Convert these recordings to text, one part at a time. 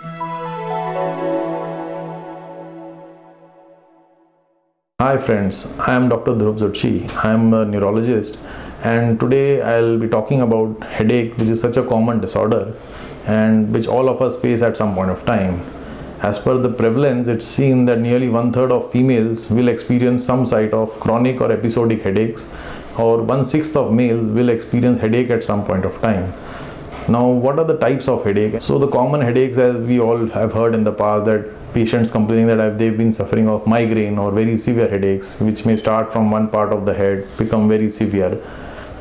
Hi friends, I am Dr. Dhruv Zutshi. I am a neurologist, and today I'll be talking about headache, which is such a common disorder and which all of us face at some point of time. As per the prevalence, it's seen that nearly 1/3 of females will experience some site of chronic or episodic headaches, or 1/6 of males will experience headache at some point of time. Now, what are the types of headache? So the common headaches, as we all have heard in the past, that patients complaining that they've been suffering of migraine or very severe headaches, which may start from one part of the head, become very severe.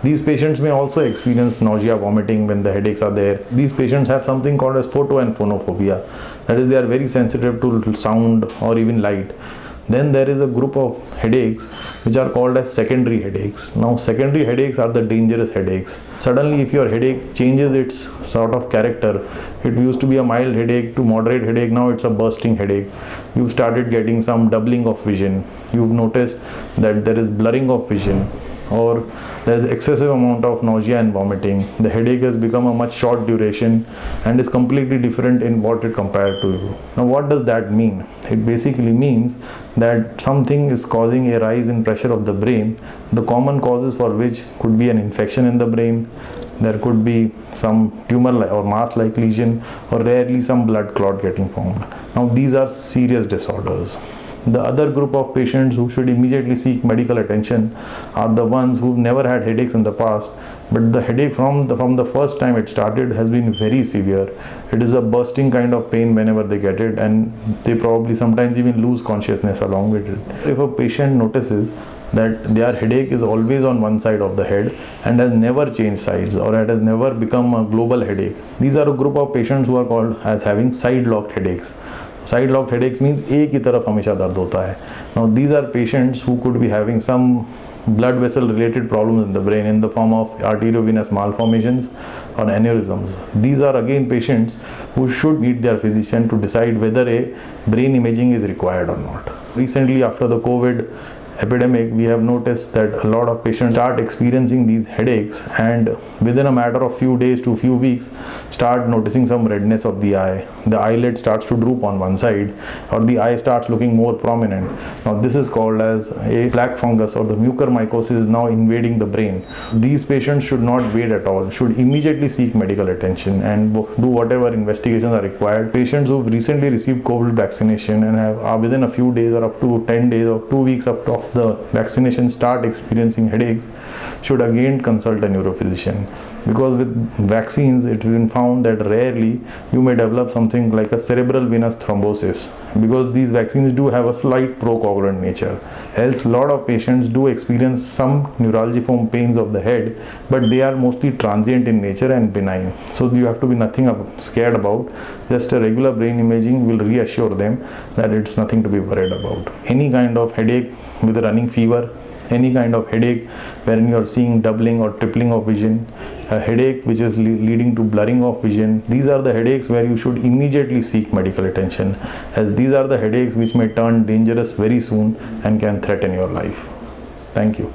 These patients may also experience nausea, vomiting when the headaches are there. These patients have something called as photo and phonophobia. That is, they are very sensitive to sound or even light. Then there is a group of headaches which are called as secondary headaches. Now, secondary headaches are the dangerous headaches. Suddenly, if your headache changes its sort of character, it used to be a mild headache to moderate headache, now it's a bursting headache. You've started getting some doubling of vision. You've noticed that there is blurring of vision, or there is excessive amount of nausea and vomiting. The headache has become a much short duration and is completely different in what it compared to. Now, what does that mean? It basically means that something is causing a rise in pressure of the brain, the common causes for which could be an infection in the brain, there could be some tumor or mass like lesion, or rarely some blood clot getting formed. Now, these are serious disorders. The other group of patients who should immediately seek medical attention are the ones who've never had headaches in the past, but the headache from the first time it started has been very severe. It is a bursting kind of pain whenever they get it, and they probably sometimes even lose consciousness along with it. If a patient notices that their headache is always on one side of the head and has never changed sides, or it has never become a global headache, these are a group of patients who are called as having side locked headaches. Side locked headaches means एक ही तरफ हमेशा दर्द होता है. Now these are patients who could be having some blood vessel related problems in the brain in the form of arteriovenous malformations or aneurysms. These are again patients who should meet their physician to decide whether a brain imaging is required or not. Recently, after the COVID epidemic, we have noticed that a lot of patients start experiencing these headaches, and within a matter of few days to few weeks start noticing some redness of the eye. The eyelid starts to droop on one side, or the eye starts looking more prominent. Now this is called as a plaque fungus, or the mucormycosis is now invading the brain. These patients should not wait at all, should immediately seek medical attention and do whatever investigations are required. Patients who recently received COVID vaccination and are within a few days or up to 10 days or 2 weeks of the vaccination start experiencing headaches should again consult a neurophysician, because with vaccines it has been found that rarely you may develop something like a cerebral venous thrombosis, because these vaccines do have a slight procoagulant nature. Else, a lot of patients do experience some neuralgiform pains of the head, but they are mostly transient in nature and benign, so you have to be nothing scared about. Just a regular brain imaging will reassure them that it's nothing to be worried about. Any kind of headache with running fever, any kind of headache wherein you are seeing doubling or tripling of vision, a headache which is leading to blurring of vision, these are the headaches where you should immediately seek medical attention, as these are the headaches which may turn dangerous very soon and can threaten your life. Thank you.